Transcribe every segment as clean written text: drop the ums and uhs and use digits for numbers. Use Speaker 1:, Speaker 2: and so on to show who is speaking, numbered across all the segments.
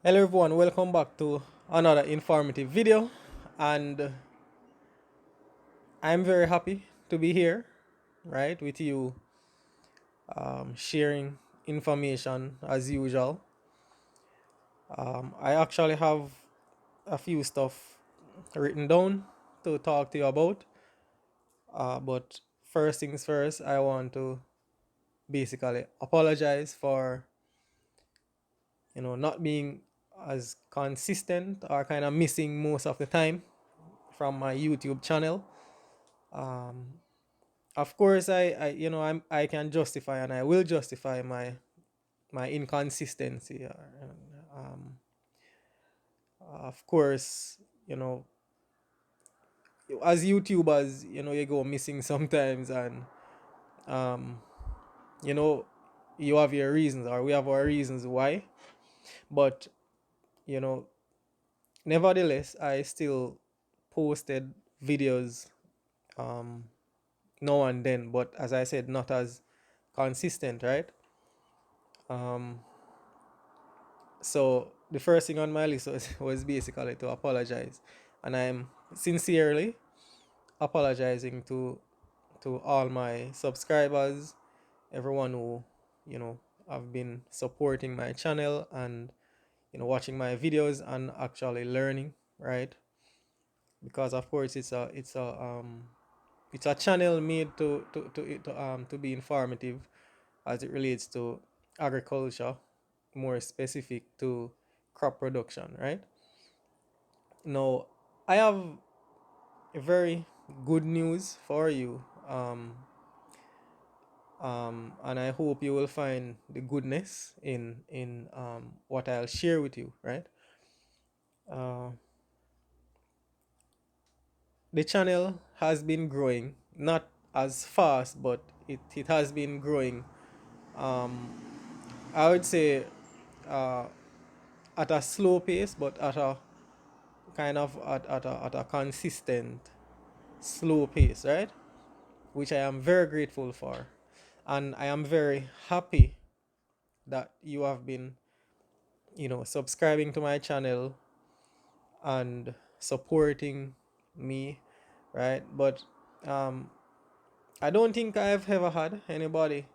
Speaker 1: Hello everyone, welcome back to another informative video, and I'm very happy to be here, right, with you, sharing information as usual. I actually have a few stuff written down to talk to you about, but first things first, I want to basically apologize for not being as consistent or kind of missing most of the time from my YouTube channel. Um, of course, I can justify and I will justify my inconsistency. Um, of course, you know, as YouTubers, you go missing sometimes, and um, you know, you have your reasons, or we have our reasons why. But you know, nevertheless, I still posted videos um now and then, but as I said, not as consistent, right? Um, So the first thing on my list was basically to apologize, and I'm sincerely apologizing to all my subscribers, everyone who you know have been supporting my channel and watching my videos and actually learning, right? Because of course it's a channel made to be informative as it relates to agriculture, more specific to crop production, right? Now, I have a very good news for you, and I hope you will find the goodness in what I'll share with you. Right, uh, the channel has been growing, not as fast, but it has been growing. Um, I would say uh, at a slow pace, but at a kind of at a consistent slow pace, right? Which I am very grateful for. And I am very happy that you have been, subscribing to my channel and supporting me, right? But um, I don't think I've ever had anybody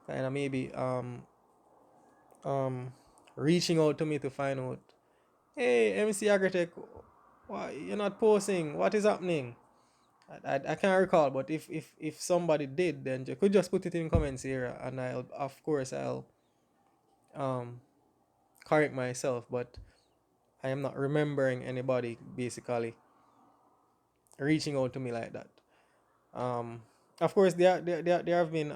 Speaker 1: kind of maybe um, reaching out to me to find out, hey, MC Agritech, why you're not posting? What is happening? I can't recall, but if somebody did, then you could just put it in comments area, and I'll um correct myself. But I am not remembering anybody basically reaching out to me like that. Um, of course, there have been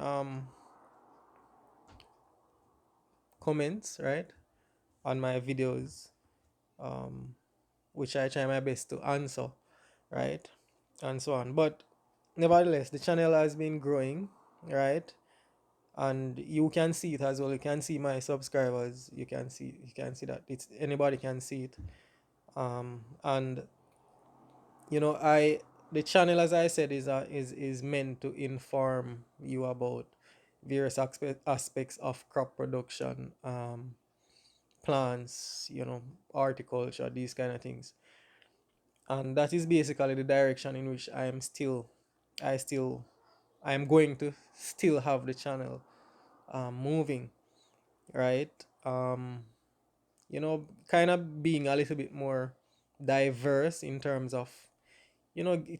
Speaker 1: comments, right, on my videos, um, which I try my best to answer, right, and so on. But nevertheless, the channel has been growing, right, and you can see it as well. You can see my subscribers. You can see that it's anybody can see it. And I the channel, as I said, is meant to inform you about various aspects of crop production, plants, horticulture, these kind of things. And that is basically the direction in which I still I am going to still have the channel moving, right? Kind of being a little bit more diverse in terms of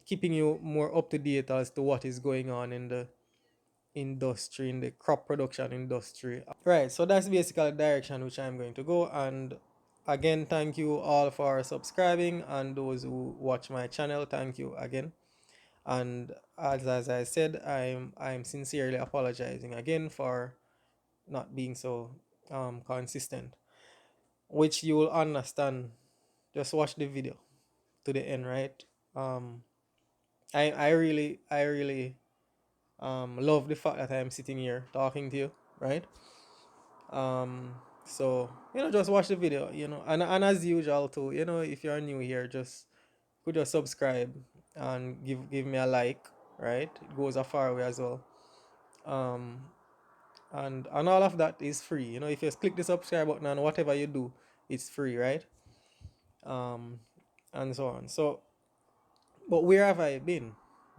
Speaker 1: keeping you more up to date as to what is going on in the industry, in the crop production industry. Right, so that's basically the direction which I'm going to go. And again, thank you all for subscribing, and those who watch my channel, thank you again. And as I said, I'm sincerely apologizing again for not being so consistent, which you will understand. Just watch the video to the end, right? Um, I really love the fact that I'm sitting here talking to you, right? So just watch the video, and as usual too, if you're new here, just could just subscribe and give me a like, right? It goes a far way as well. Um, and all of that is free. If you click the subscribe button and whatever you do, it's free, right? Um, and so on. So, but where have I been?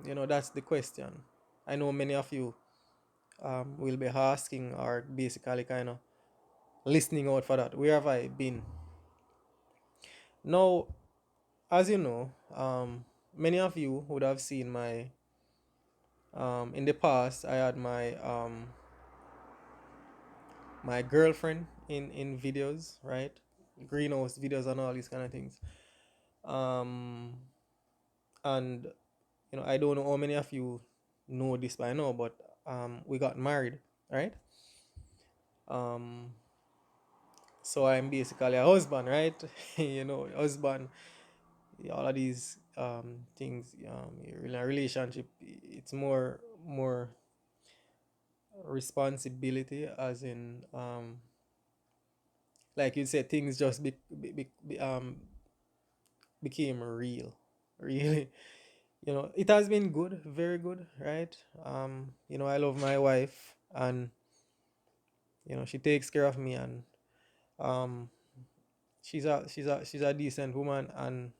Speaker 1: That's the question. I know many of you will be asking or basically kind of listening out for that. Where have I been? Now, as you know, many of you would have seen my in the past. I had my girlfriend in videos, right? Greenhouse videos and all these kind of things. Um, and I don't know how many of you know this by now, but we got married, right? Um, so I'm basically a husband, right? Husband, all of these things. In a relationship, it's more responsibility, as in like you said, things just became real, really. It has been good, very good, right? I love my wife, and she takes care of me, and um she's a decent woman, and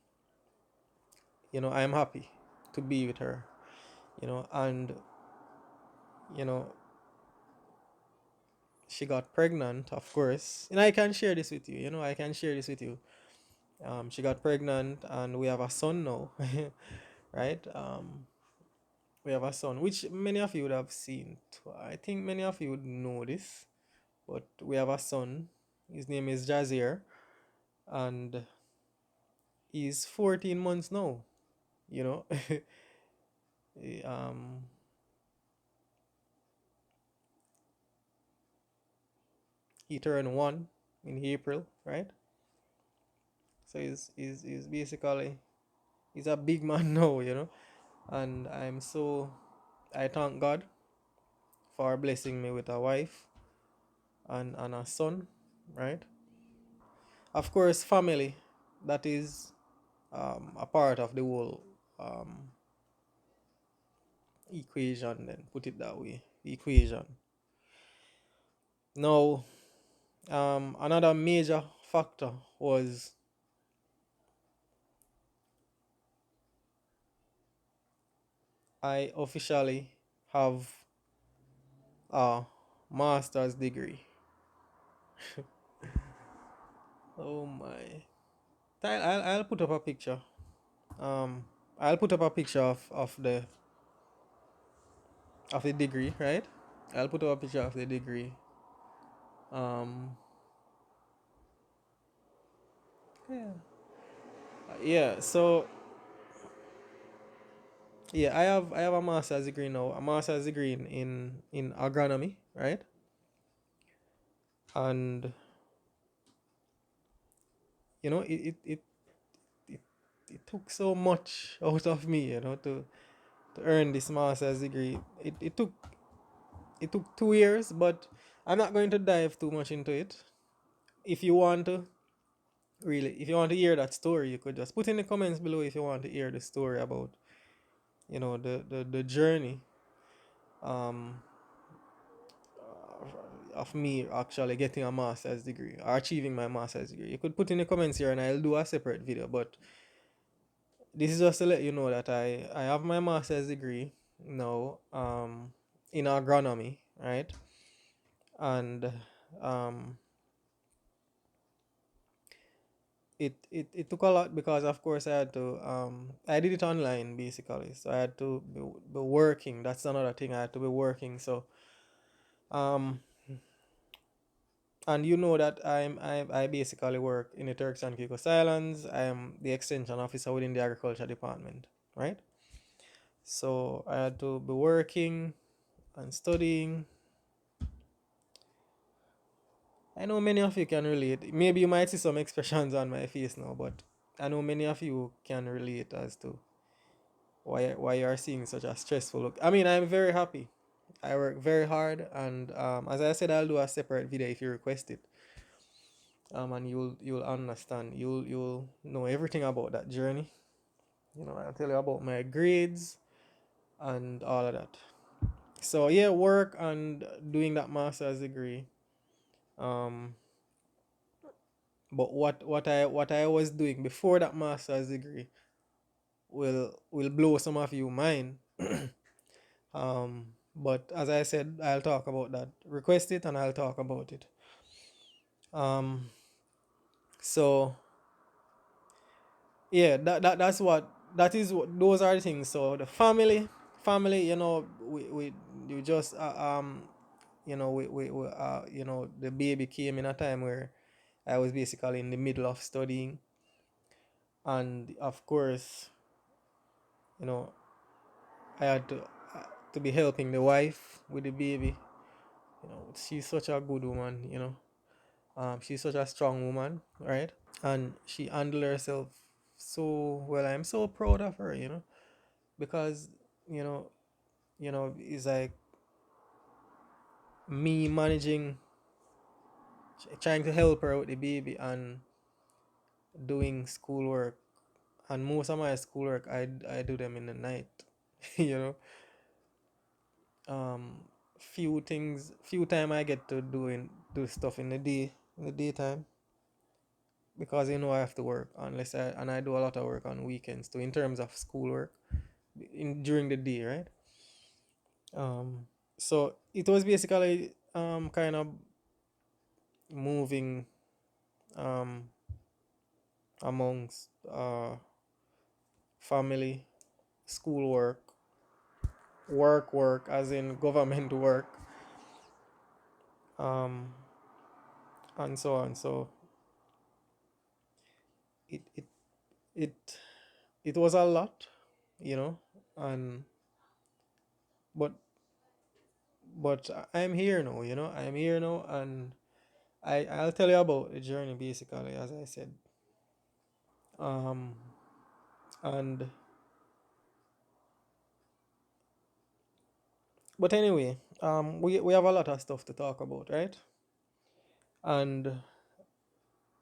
Speaker 1: I am happy to be with her, and you know she got pregnant, of course, and I can share this with you. I can share this with you. She got pregnant, and we have a son now. Right? We have a son, which many of you would have seen. I think many of you would know this, but we have a son. His name is Jazier, and he's 14 months now. You know, He, he turned 1 in April, right? So he's basically he's a big man now, and I thank God for blessing me with a wife and a son, right? Of course, family, that is a part of the whole um, equation, then put it that way. Equation. Now, another major factor was I officially have a master's degree. Oh my. I'll put up a picture. Um, I'll put up a picture of the degree, right? I'll put up a picture of the degree. Um, yeah, yeah. So yeah, I have a master's degree now. A master's degree in agronomy, right? And it it took so much out of me, to earn this master's degree. It took 2 years, but I'm not going to dive too much into it. If you want to, really, if you want to hear that story, you could just put in the comments below if you want to hear the story about, the journey um of me actually getting a master's degree or achieving my master's degree. You could put in the comments here, and I'll do a separate video. But this is just to let you know that I have my master's degree now, in agronomy, right? And um it took a lot, because of course I did it online, basically, so I had to be working. That's another thing, I had to be working. So um and that I basically work in the Turks and Caicos Islands. I am the extension officer within the agriculture department, right? So I had to be working and studying. I know many of you can relate. Maybe you might see some expressions on my face now, but I know many of you can relate as to why you are seeing such a stressful look. I mean, I'm very happy. I work very hard, and as I said, I'll do a separate video if you request it. And you'll understand. You'll know everything about that journey. I'll tell you about my grades and all of that. So yeah, work and doing that master's degree. Um, But what I was doing before that master's degree will blow some of you mind. But as I said, I'll talk about that. Request it and I'll talk about it. Um, so yeah, that's what that is. What those are the things. So the family, we you just the baby came in a time where I was basically in the middle of studying, and of course, you know, I had to be helping the wife with the baby. She's such a good woman. She's such a strong woman, right? And she handled herself so well. I'm so proud of her, because you know, it's like me managing, trying to help her with the baby and doing schoolwork. And most of my schoolwork, I do them in the night. you know, few time I get to do stuff in the daytime, because I have to work, and I do a lot of work on weekends too in terms of schoolwork in during the day, right? So it was basically kind of moving um amongst family, schoolwork, work as in government work, um and so on. So it it it it was a lot, you know, and but I'm here now, I'm here now, and I'll tell you about the journey basically, as I said. Um and But anyway, we have a lot of stuff to talk about, right? And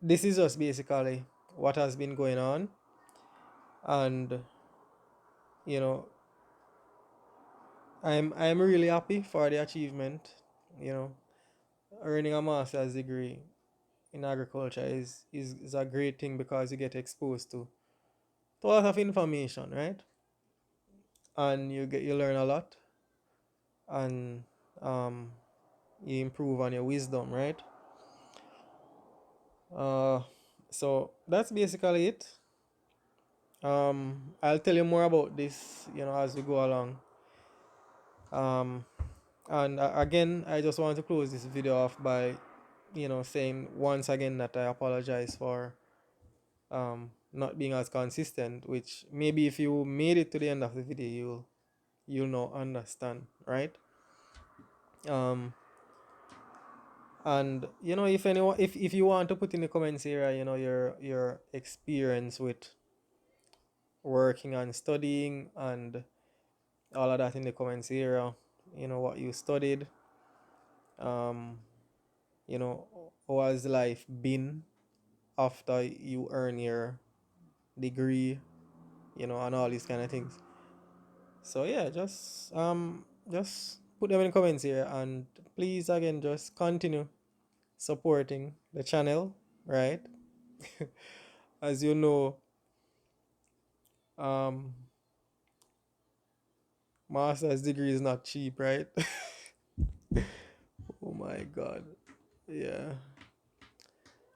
Speaker 1: this is just basically what has been going on, and you know, I'm really happy for the achievement. You know, earning a master's degree in agriculture is a great thing, because you get exposed to a lot of information, right? And you learn a lot, and um, you improve on your wisdom, right? Uh, so that's basically it. I'll tell you more about this, as we go along. Um, and again, I just want to close this video off by, saying once again that I apologize for not being as consistent. Which maybe if you made it to the end of the video, you'll know understand, right? Um, and if you want to put in the comments area, your experience with working and studying and all of that in the comments area. What you studied, um how has life been after you earn your degree, and all these kind of things. So yeah, just put them in the comments here, and please again just continue supporting the channel, right? As you know, um master's degree is not cheap, right? Oh my god. Yeah.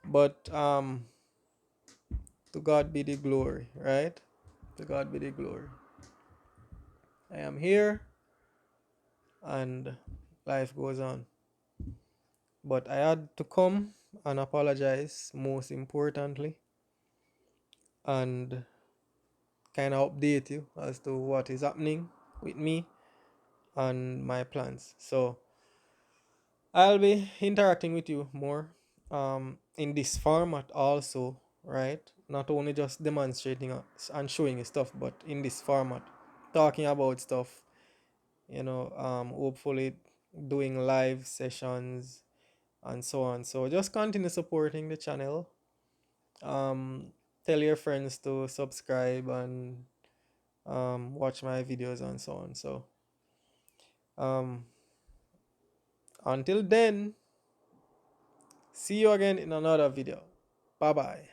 Speaker 1: But to God be the glory, right? To God be the glory. I am here, and life goes on. But I had to come and apologize, most importantly, and kind of update you as to what is happening with me and my plans. So I'll be interacting with you more in this format also, right? Not only just demonstrating and showing you stuff, but in this format, talking about stuff, hopefully doing live sessions and so on. So just continue supporting the channel. Um, Tell your friends to subscribe and watch my videos and so on. So um, until then, see you again in another video. Bye bye.